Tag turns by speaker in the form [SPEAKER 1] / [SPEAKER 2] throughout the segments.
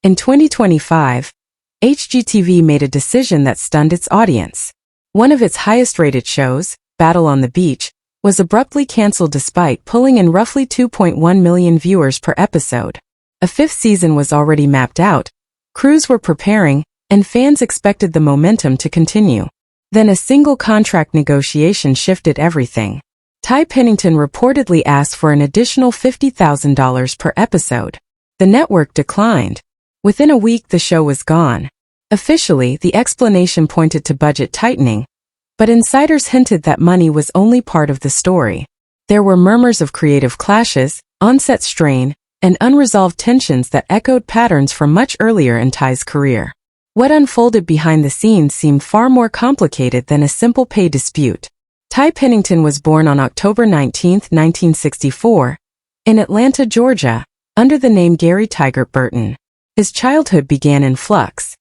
[SPEAKER 1] In 2025, HGTV made a decision that stunned its audience. One of its highest-rated shows, Battle on the Beach, was abruptly canceled despite pulling in roughly 2.1 million viewers per episode. A fifth season was already mapped out, crews were preparing, and fans expected the momentum to continue. Then a single contract negotiation shifted everything. Ty Pennington reportedly asked for an additional $50,000 per episode. The network declined. Within a week the show was gone. Officially, the explanation pointed to budget tightening, but insiders hinted that money was only part of the story. There were murmurs of creative clashes, on-set strain, and unresolved tensions that echoed patterns from much earlier in Ty's career. What unfolded behind the scenes seemed far more complicated than a simple pay dispute. Ty Pennington was born on October 19, 1964, in Atlanta, Georgia, under the name Gary Tygert Burton. His childhood began in flux.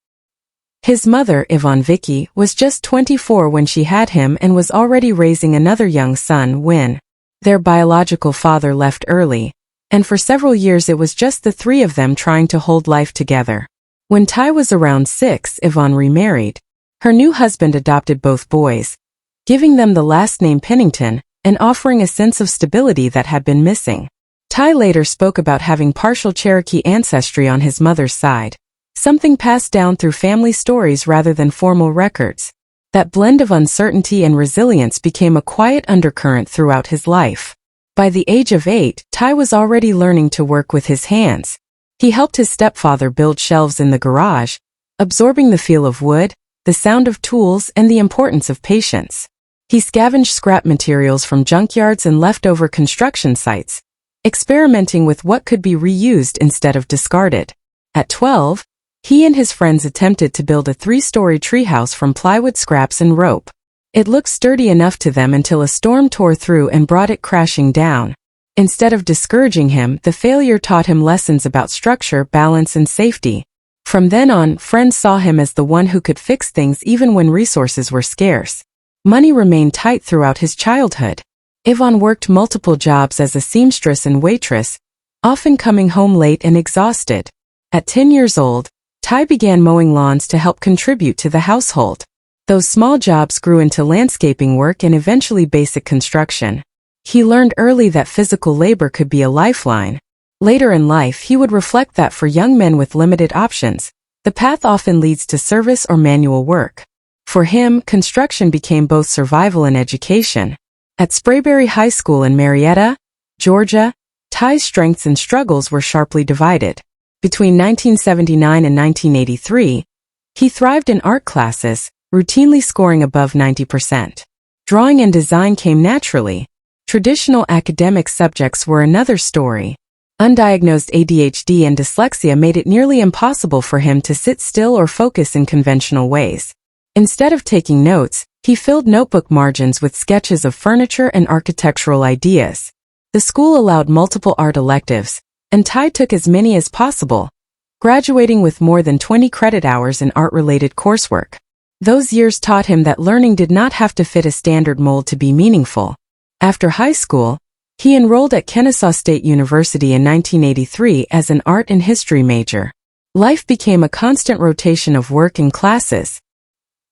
[SPEAKER 1] His mother, Yvonne Vicky, was just 24 when she had him and was already raising another young son when their biological father left early, and for several years it was just the three of them trying to hold life together. When Ty was around 6, Yvonne remarried. Her new husband adopted both boys, giving them the last name Pennington and offering a sense of stability that had been missing. Ty later spoke about having partial Cherokee ancestry on his mother's side, something passed down through family stories rather than formal records. That blend of uncertainty and resilience became a quiet undercurrent throughout his life. By the age of 8, Ty was already learning to work with his hands. He helped his stepfather build shelves in the garage, absorbing the feel of wood, the sound of tools, and the importance of patience. He scavenged scrap materials from junkyards and leftover construction sites, experimenting with what could be reused instead of discarded. At 12, he and his friends attempted to build a 3-story treehouse from plywood scraps and rope. It looked sturdy enough to them until a storm tore through and brought it crashing down. Instead of discouraging him, the failure taught him lessons about structure, balance, and safety. From then on, friends saw him as the one who could fix things even when resources were scarce. Money remained tight throughout his childhood. Yvonne worked multiple jobs as a seamstress and waitress, often coming home late and exhausted. At 10 years old, Ty began mowing lawns to help contribute to the household. Those small jobs grew into landscaping work and eventually basic construction. He learned early that physical labor could be a lifeline. Later in life, he would reflect that for young men with limited options, the path often leads to service or manual work. For him, construction became both survival and education. At Sprayberry High School in Marietta, Georgia, Ty's strengths and struggles were sharply divided. Between 1979 and 1983, he thrived in art classes, routinely scoring above 90%. Drawing and design came naturally. Traditional academic subjects were another story. Undiagnosed ADHD and dyslexia made it nearly impossible for him to sit still or focus in conventional ways. Instead of taking notes, he filled notebook margins with sketches of furniture and architectural ideas. The school allowed multiple art electives, and Ty took as many as possible, graduating with more than 20 credit hours in art-related coursework. Those years taught him that learning did not have to fit a standard mold to be meaningful. After high school, he enrolled at Kennesaw State University in 1983 as an art and history major. Life became a constant rotation of work and classes.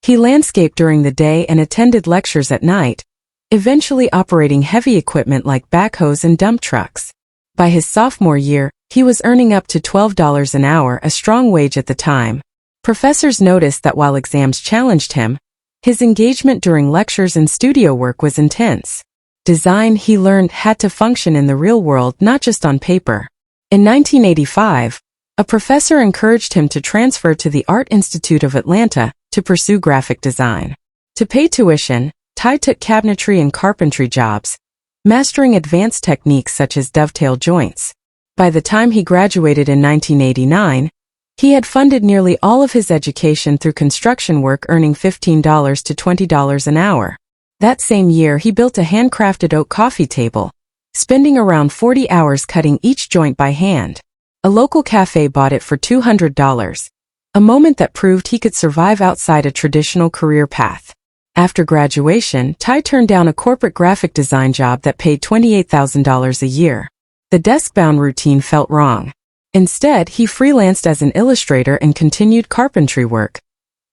[SPEAKER 1] He landscaped during the day and attended lectures at night, eventually operating heavy equipment like backhoes and dump trucks. By his sophomore year, he was earning up to $12 an hour, a strong wage at the time. Professors noticed that while exams challenged him, his engagement during lectures and studio work was intense. Design, he learned, had to function in the real world, not just on paper. In 1985, a professor encouraged him to transfer to the Art Institute of Atlanta to pursue graphic design. To pay tuition, Ty took cabinetry and carpentry jobs, mastering advanced techniques such as dovetail joints. By the time he graduated in 1989, he had funded nearly all of his education through construction work, earning $15 to $20 an hour. That same year, he built a handcrafted oak coffee table, spending around 40 hours cutting each joint by hand. A local cafe bought it for $200, a moment that proved he could survive outside a traditional career path. After graduation, Ty turned down a corporate graphic design job that paid $28,000 a year. The desk-bound routine felt wrong. Instead, he freelanced as an illustrator and continued carpentry work,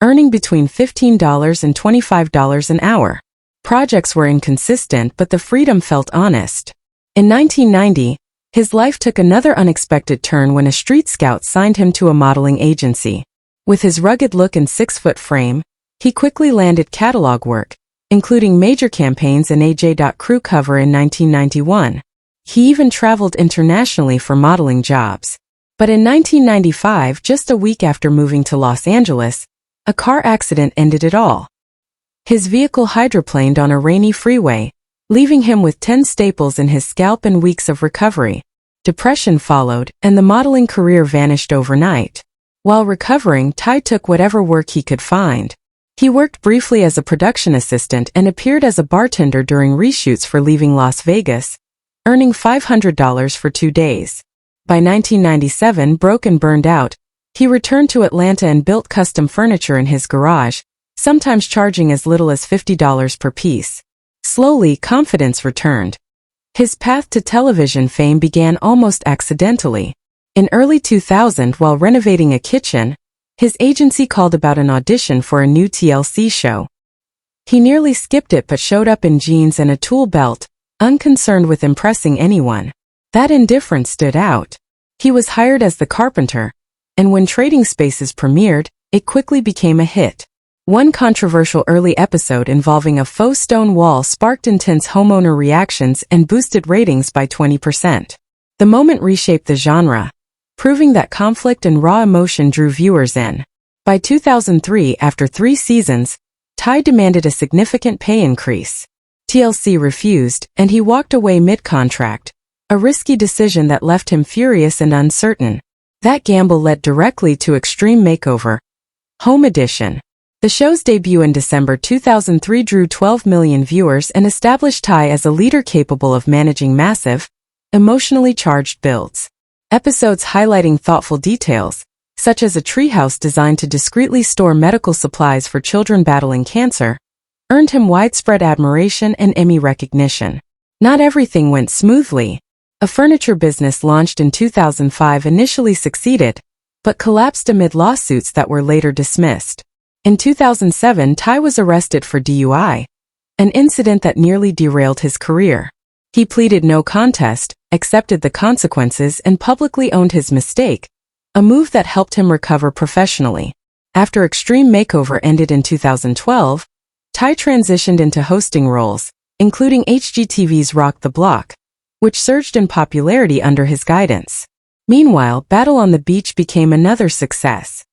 [SPEAKER 1] earning between $15 and $25 an hour. Projects were inconsistent, but the freedom felt honest. In 1990, his life took another unexpected turn when a street scout signed him to a modeling agency. With his rugged look and 6-foot frame, he quickly landed catalog work, including major campaigns and a J.Crew cover in 1991. He even traveled internationally for modeling jobs. But in 1995, just a week after moving to Los Angeles, a car accident ended it all. His vehicle hydroplaned on a rainy freeway, leaving him with 10 staples in his scalp and weeks of recovery. Depression followed, and the modeling career vanished overnight. While recovering, Ty took whatever work he could find. He worked briefly as a production assistant and appeared as a bartender during reshoots for Leaving Las Vegas, earning $500 for 2 days. By 1997, broke and burned out, he returned to Atlanta and built custom furniture in his garage, sometimes charging as little as $50 per piece. Slowly, confidence returned. His path to television fame began almost accidentally. In early 2000, while renovating a kitchen, his agency called about an audition for a new TLC show. He nearly skipped it but showed up in jeans and a tool belt, unconcerned with impressing anyone. That indifference stood out. He was hired as the carpenter, and when Trading Spaces premiered, it quickly became a hit. One controversial early episode involving a faux stone wall sparked intense homeowner reactions and boosted ratings by 20%. The moment reshaped the genre, proving that conflict and raw emotion drew viewers in. By 2003, after 3 seasons, Ty demanded a significant pay increase. TLC refused, and he walked away mid-contract, a risky decision that left him furious and uncertain. That gamble led directly to Extreme Makeover, Home Edition. The show's debut in December 2003 drew 12 million viewers and established Ty as a leader capable of managing massive, emotionally charged builds. Episodes highlighting thoughtful details, such as a treehouse designed to discreetly store medical supplies for children battling cancer, earned him widespread admiration and Emmy recognition. Not everything went smoothly. A furniture business launched in 2005 initially succeeded, but collapsed amid lawsuits that were later dismissed. In 2007, Ty was arrested for DUI, an incident that nearly derailed his career. He pleaded no contest, accepted the consequences, and publicly owned his mistake, a move that helped him recover professionally. After Extreme Makeover ended in 2012, Ty transitioned into hosting roles, including HGTV's Rock the Block, which surged in popularity under his guidance. Meanwhile, Battle on the Beach became another success.